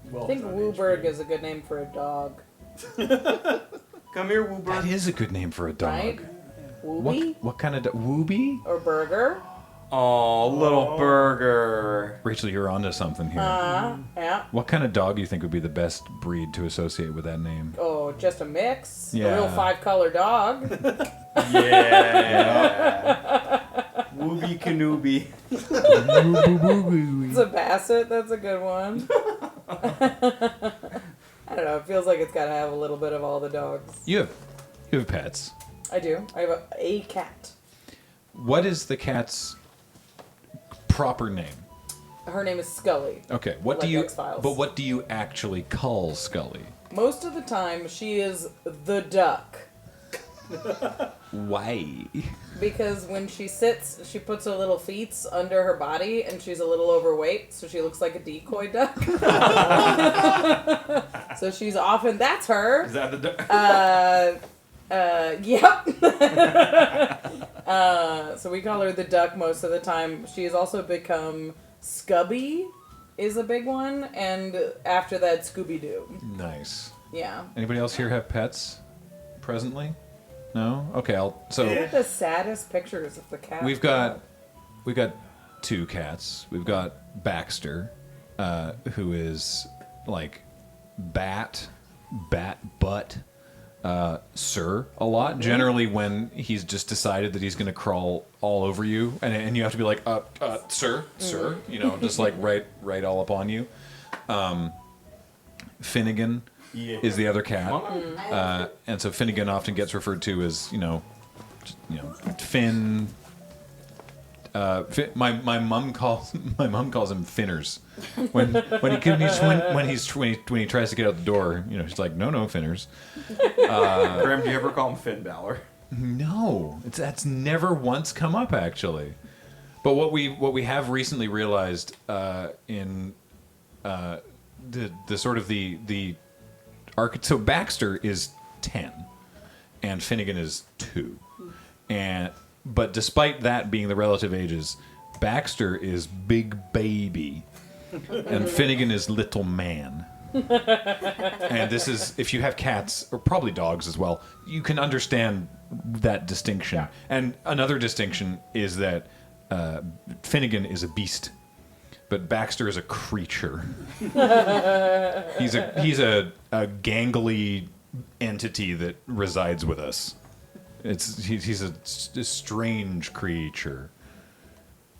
I think WUBRG is a good name for a dog. Come here, WUBRG. That is a good name for a dog. Right? Wooby? What kind of Wooby? Or Burger? Oh, little burger. Rachel, you're onto something here. Yeah. What kind of dog do you think would be the best breed to associate with that name? Oh, just a mix? Yeah. A real 5-color dog? Yeah. Wooby Canooby. It's a Basset. That's a good one. I don't know. It feels like it's got to have a little bit of all the dogs. You have pets. I do. I have a cat. What is the cat's proper name? Her name is Scully. Okay. What Like do you? X-Files. But what do you actually call Scully? Most of the time, she is the duck. Why? Because when she sits, she puts her little feet under her body, and she's a little overweight, so she looks like a decoy duck. So she's often, that's her. Is that the duck? Yep. So we call her the duck most of the time. She has also become Scubby is a big one, and after that, Scooby-Doo. Nice. Yeah. Anybody else here have pets presently? No? Okay, Look at the saddest pictures of the cat. we've got 2 cats. We've got Baxter, who is like bat butt sir a lot. Generally when he's just decided that he's going to crawl all over you and you have to be like sir, you know, just like right all up on you. Finnegan is the other cat, and so Finnegan often gets referred to as Finn. My mom calls him Finners when he tries to get out the door. You know, she's like, no Finners. Graham, do you ever call him Finn Balor? No, that's never once come up actually. But what we have recently realized in the sort of the so Baxter is 10 and Finnegan is 2, but despite that being the relative ages, Baxter is big baby and Finnegan is little man. And this is, if you have cats or probably dogs as well, you can understand that distinction. Yeah. And another distinction is that Finnegan is a beast, but Baxter is a creature. He's a gangly entity that resides with us. He's a strange creature.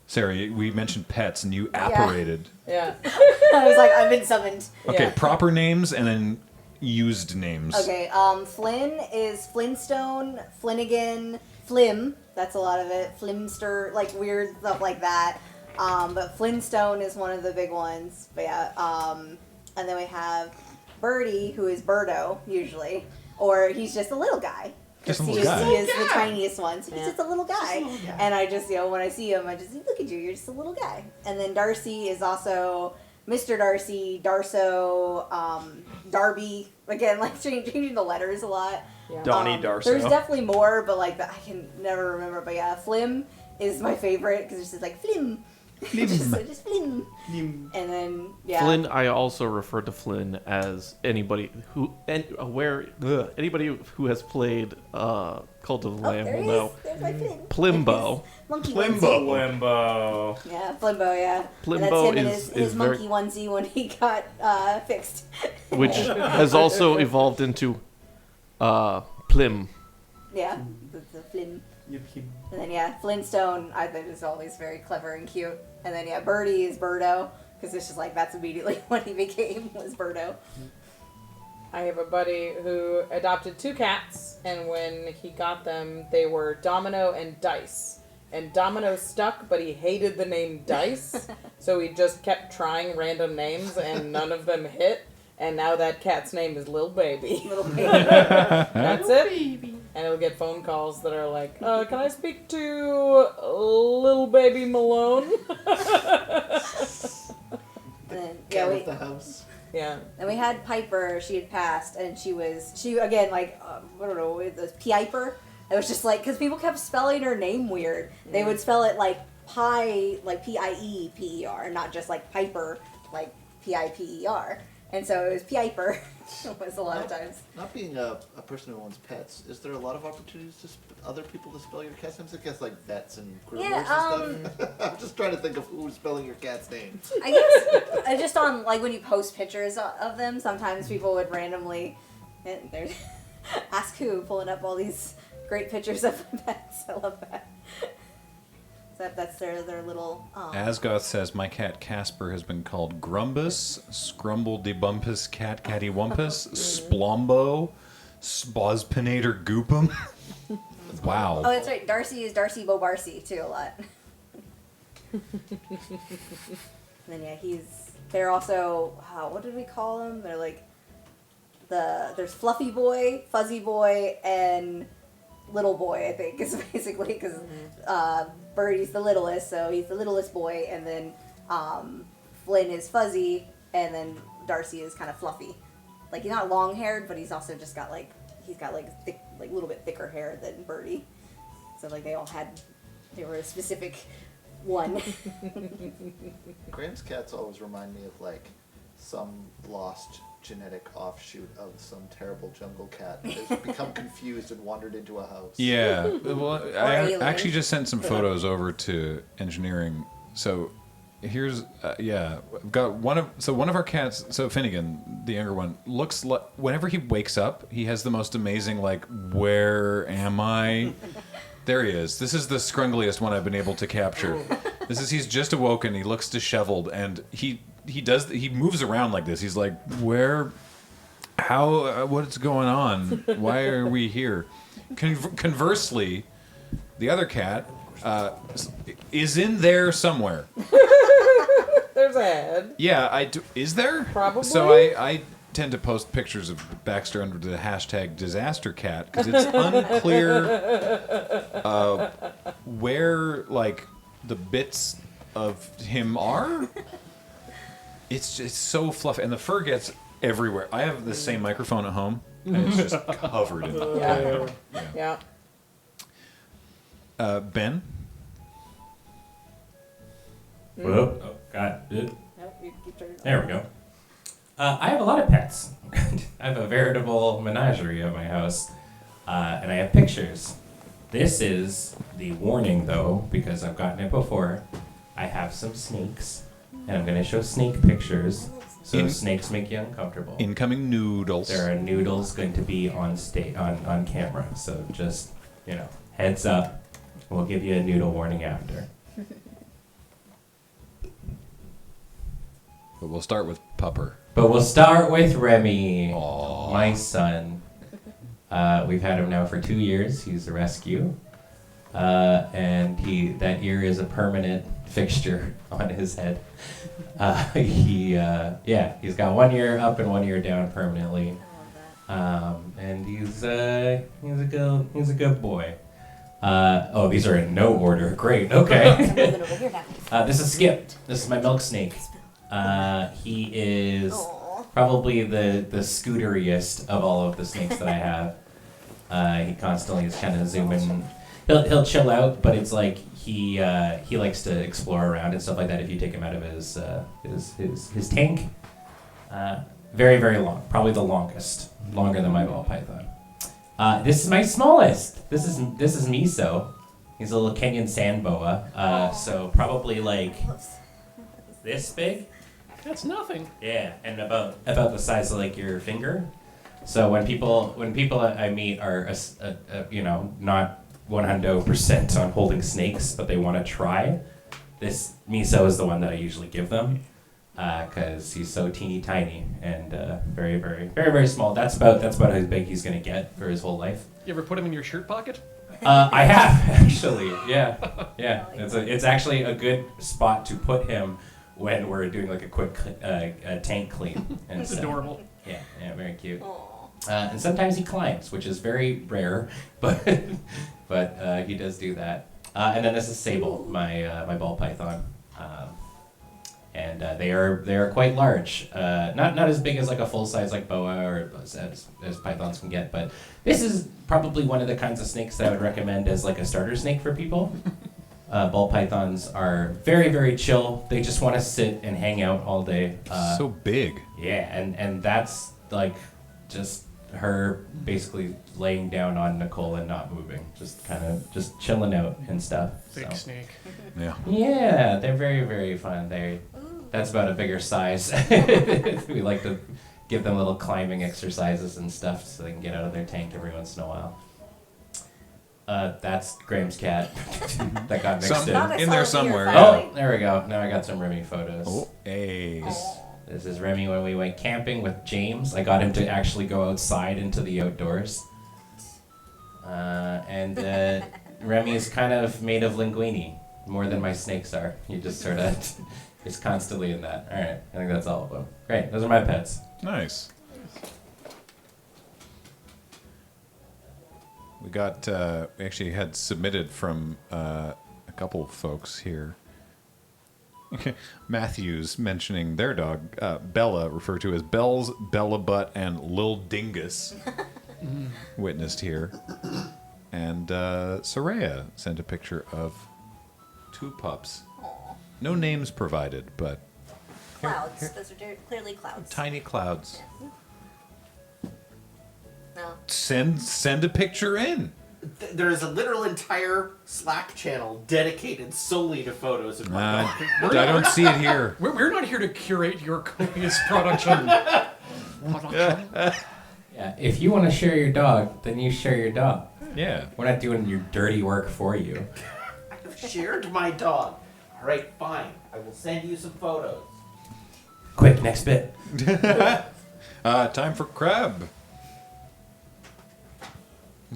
Sarah, we mentioned pets and you apparated. Yeah. I was like, I've been summoned. Okay, Yeah. proper names and then used names. Okay, Flynn is Flintstone, Flinnigan, Flim, that's a lot of it, Flimster, like weird stuff like that. But Flintstone is one of the big ones. But yeah, and then we have Birdie, who is Birdo, usually. Or he's just a little guy. Just a He little guy. is the tiniest one, so he's just a little guy. Just a little guy. And I just, when I see him, I just look at you, you're just a little guy. And then Darcy is also Mr. Darcy, Darso, Darby. Again, like changing the letters a lot. Yeah. Donnie Darso. There's definitely more, but like I can never remember. But yeah, Flim is my favorite because it's just like Flim. just Flim. And then Flynn, I also refer to Flynn as anybody who anybody who has played Cult of the Lamb will know. There's my Flynn. Plimbo. Monkey Limbo. onesie. Limbo. Yeah, Flimbo, yeah. Flimbo and that's him and is his very- monkey onesie when he got fixed. Which has also evolved into Plim. Yeah, the Flim. And then yeah, Flintstone I think is always very clever and cute. And then yeah, Birdie is Birdo because it's just like that's immediately what he became was Birdo. I have a buddy who adopted 2 cats, and when he got them, they were Domino and Dice. And Domino stuck, but he hated the name Dice, so he just kept trying random names, and none of them hit. And now that cat's name is Lil Baby. Little baby. That's it. And he'll get phone calls that are like, can I speak to Lil Baby Malone? And then Cat with the house. Yeah. and we had Piper. She had passed, and she again like I don't know, it was Piper. It was just like because people kept spelling her name weird. They would spell it like Pie, like Pieper, not just like Piper, like Piper. And so it was Piper. was a lot of times. Not being a person who owns pets, is there a lot of opportunities to other people to spell your cat's names? I guess like vets and groomers and stuff. I'm just trying to think of who's spelling your cat's name. I guess just on like when you post pictures of them, sometimes people would randomly ask who, pulling up all these great pictures of pets. I love that. So that's their little. Asgoth says, my cat Casper has been called Grumbus, Scrumble de Bumpus Cat Catty Wumpus, Splombo, Spospinator Goopum. Wow. Oh, that's right. Darcy is Darcy Bobarcy too a lot. And then yeah, they're also what did we call them? They're like there's Fluffy Boy, Fuzzy Boy, and Little Boy, I think, is basically because Birdie's the littlest, so he's the littlest boy, and then Flynn is Fuzzy, and then Darcy is kind of fluffy. Like he's not long haired, but he's also just got thick, like a little bit thicker hair than Birdie. So like they were a specific one. Graham's cats always remind me of like some lost genetic offshoot of some terrible jungle cat that has become confused and wandered into a house. Yeah. Well, I alien. actually just sent some photos over to engineering. So here's I've got one of our cats. So Finnegan, the younger one, looks like whenever he wakes up, he has the most amazing like, where am I? There he is. This is the scrungliest one I've been able to capture. He's just awoken. He looks disheveled, and he moves around like this. He's like, where, how, what's going on? Why are we here? Conversely, the other cat is in there somewhere. There's a head. Yeah, I do. Is there? Probably. So I tend to post pictures of Baxter under the hashtag #DisasterCat because it's unclear where like the bits of him are. It's just so fluffy, and the fur gets everywhere. I have the same microphone at home, and it's just covered in it. Yeah. Ben? Whoa. Oh, got it. Nope, you keep turning it There we go. I have a lot of pets. I have a veritable menagerie at my house, and I have pictures. This is the warning, though, because I've gotten it before. I have some snakes, and I'm going to show snake pictures, so snakes make you uncomfortable. Incoming noodles. There are noodles going to be on camera, so just, heads up. We'll give you a noodle warning after. But we'll start with Pupper. But we'll start with Remy, Aww. my son. We've had him now for 2 years. He's a rescue. And that ear is a permanent fixture on his head. He's got 1 ear up and 1 ear down permanently. And he's a good boy. These are in no order. Great. Okay. This is Skip. This is my milk snake. He is probably the scooteriest of all of the snakes that I have. He constantly is kind of zooming. He'll chill out, but it's like he likes to explore around and stuff like that. If you take him out of his tank, very, very long, probably the longest, longer than my ball python. This is my smallest. This is Miso. He's a little Kenyan sand boa. So probably like this big. That's nothing. Yeah, and about the size of like your finger. So when people I meet are not 100% on holding snakes, but they want to try, this Miso is the one that I usually give them, because he's so teeny tiny and very, very, very, very small. That's about how big he's gonna get for his whole life. You ever put him in your shirt pocket? I have actually. Yeah. It's actually a good spot to put him when we're doing like a quick tank clean. And That's adorable. Yeah, very cute. And sometimes he climbs, which is very rare, but he does do that. And then this is Sable, my ball python, and they are quite large. Not as big as like a full size like boa or as pythons can get, but this is probably one of the kinds of snakes that I would recommend as like a starter snake for people. Ball pythons are very, very chill. They just want to sit and hang out all day. So big. Yeah, and that's like just her basically laying down on Nicole and not moving, just kind of just chilling out and stuff. Big so. snake. Yeah. Yeah, they're very, very fun. That's about a bigger size. We like to give them little climbing exercises and stuff so they can get out of their tank every once in a while. That's Graham's cat that got mixed in. Thought I In saw there it here somewhere. finally. Oh, there we go. Now I got some Remy photos. Oh, hey. This is Remy when we went camping with James. I got him to actually go outside into the outdoors. And Remy is kind of made of linguine, more than my snakes are. He just sort of is constantly in that. All right, I think that's all of them. Great, those are my pets. Nice. We got, we actually had submitted from a couple folks here. Matthews mentioning their dog, Bella, referred to as Bells, Bella Butt, and Lil Dingus, witnessed here. And Soraya sent a picture of 2 pups. No names provided, but Clouds. Those are clearly clouds. tiny clouds. No. Send a picture in. There is a literal entire Slack channel dedicated solely to photos of my dog. I don't see it here. We're not here to curate your copious production. Yeah, if you want to share your dog, then you share your dog. Yeah. We're not doing your dirty work for you. I've shared my dog. All right, fine. I will send you some photos. Quick, next bit. Time for crab.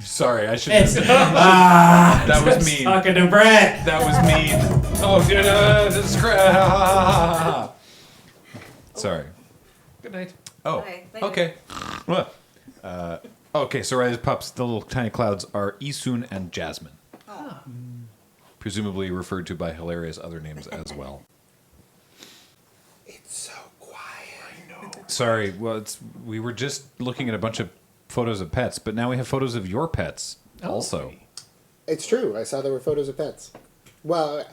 Sorry, I should. It's, That was mean. Talking to Brett. That was mean. Oh, this is crab. Sorry. Good night. Oh, Okay, thank you. okay. Well, okay, Soraya's pups, the little tiny clouds, are Isun and Jasmine. Oh. Presumably referred to by hilarious other names as well. It's so quiet. I know. Sorry, well, we were just looking at a bunch of photos of pets, but now we have photos of your pets also. It's true. I saw there were photos of pets. Well,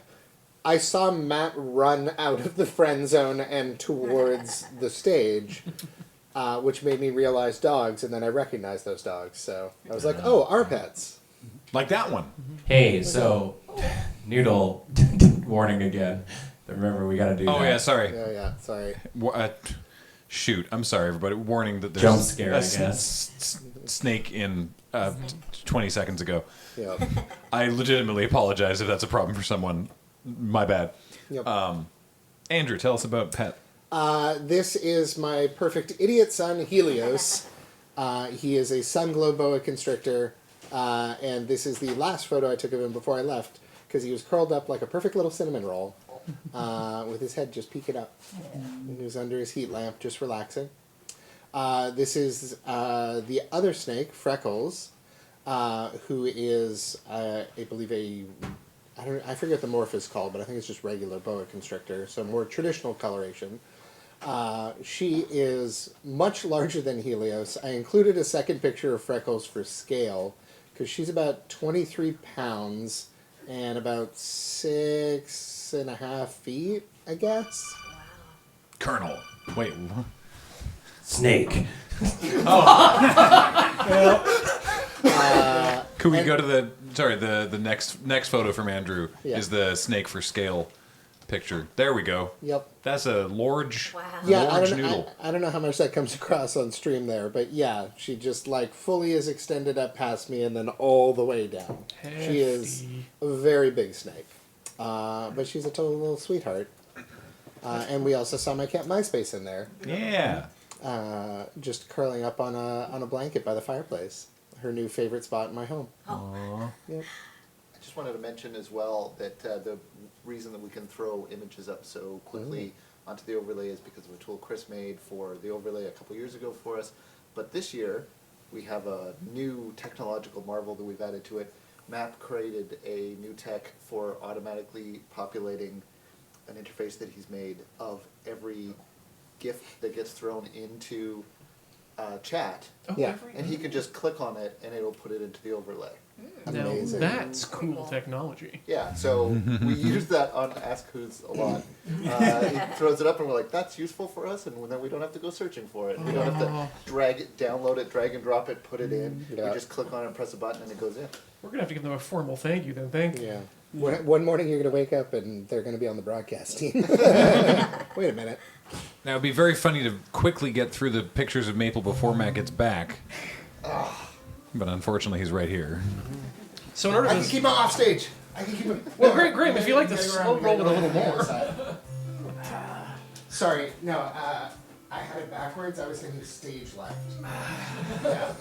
I saw Matt run out of the friend zone and towards the stage, which made me realize dogs, and then I recognized those dogs. So I was like, oh, our pets. Like that one. Hey, so Noodle, warning again. Remember, we gotta do Oh, that. yeah, sorry. Yeah, sorry. Shoot, I'm sorry, everybody. Warning that there's Jump scare, a I guess. snake in 20 seconds ago. Yep. I legitimately apologize if that's a problem for someone. My bad. Yep. Andrew, tell us about Pet. This is my perfect idiot son, Helios. He is a sun glow boa constrictor, and this is the last photo I took of him before I left, because he was curled up like a perfect little cinnamon roll, with his head just peeking up. And he was under his heat lamp, just relaxing. This is the other snake, Freckles, who is, I believe, I forget the morph is called, but I think it's just regular boa constrictor, so more traditional coloration. She is much larger than Helios. I included a second picture of Freckles for scale, because she's about 23 pounds and about 6.5 feet, I guess. Colonel. Wait, what? Snake. Could we go to the next photo from Andrew Yeah. is the snake for scale picture. There we go. Yep. That's a large, Wow. Yeah, large noodle. I don't know how much that comes across on stream there, but yeah, she just like fully is extended up past me and then all the way down. She is a very big snake, but she's a total little sweetheart. And we also saw my cat MySpace in there, Yeah. just curling up on a blanket by the fireplace. Her new favorite spot in my home. Yep. I just wanted to mention as well that the reason that we can throw images up so quickly onto the overlay is because of a tool Chris made for the overlay a couple years ago for us. But this year, we have a new technological marvel that we've added to it. Map created a new tech for automatically populating an interface that he's made of every GIF that gets thrown into chat, Oh, Yeah. every- and he can just click on it, and it'll put it into the overlay. Now Amazing. that's cool technology. Yeah, so we use that on Ask Who's a lot. He throws it up, and we're like, "That's useful for us," and then we don't have to go searching for it. We don't have to drag it, download it, drag and drop it, put it in. Yeah. We just click on it, and press a button, and it goes in. We're gonna have to give them a formal thank you then. Thank you. Yeah. One morning you're going to wake up and they're going to be on the broadcast team. Wait a minute. Now it'd be very funny to quickly get through the pictures of Maple before Matt gets back. But unfortunately, he's right here. So in order I to can keep him off stage. I can keep him. Well, Graham, if you like to Gotta go slow around, roll it gotta a go little around the more. other side. Sorry, no. I had it backwards. I was thinking stage left. Yeah.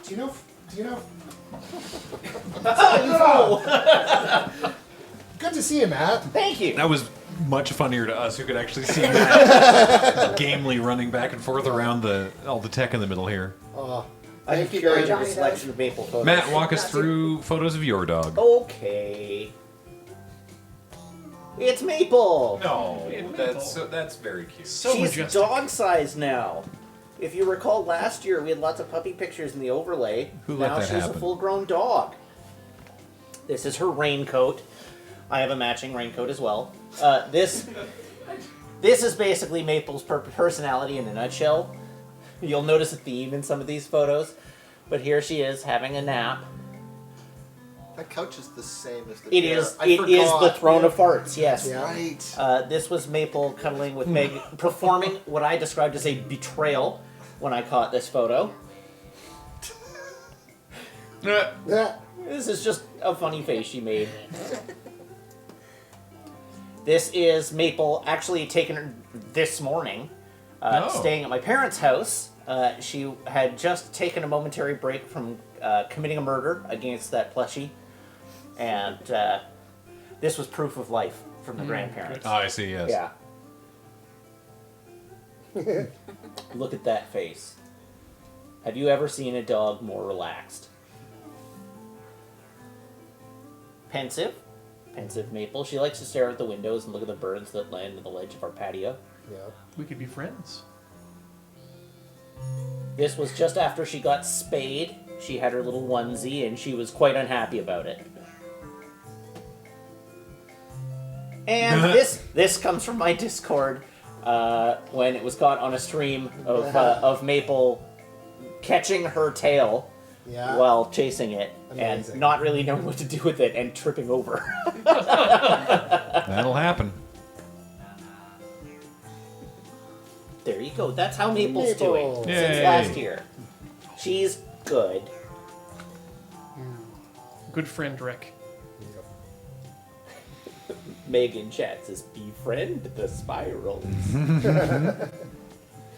Do you know? Good to see you, Matt. Thank you. That was much funnier to us who could actually see Matt gamely running back and forth around all the tech in the middle here. Oh, I have thank you, curated Johnny a selection of maple photos. Matt, walk us through photos of your dog. Okay. It's Maple. No, Maple. that's very cute. So She's majestic. dog size now. If you recall last year, we had lots of puppy pictures in the overlay. Who let now that she's happen? a full-grown dog. This is her raincoat. I have a matching raincoat as well. This is basically Maple's personality in a nutshell. You'll notice a theme in some of these photos, but here she is having a nap. That couch is the same as the It chair. is. I It is forgot. the throne of farts. Yes. Yeah. Right. This was Maple cuddling with Meg, performing what I described as a betrayal when I caught this photo. Yeah. This is just a funny face she made. This is Maple actually taken this morning, staying at my parents' house. She had just taken a momentary break from committing a murder against that plushie, and this was proof of life from the grandparents. Oh, I see. Yes. Yeah. Look at that face. Have you ever seen a dog more relaxed? Pensive Maple. She likes to stare at the windows and look at the birds that land on the ledge of our patio. Yeah. We could be friends. This was just after she got spayed. She had her little onesie and she was quite unhappy about it. And this comes from my Discord when it was caught on a stream of Maple catching her tail Yeah. while chasing it Amazing. and not really knowing what to do with it and tripping over. That'll happen. There you go. That's how Maple's Maple. doing since Yay. last year. She's good. Good friend, Rick. Megan chat says, befriend the spirals.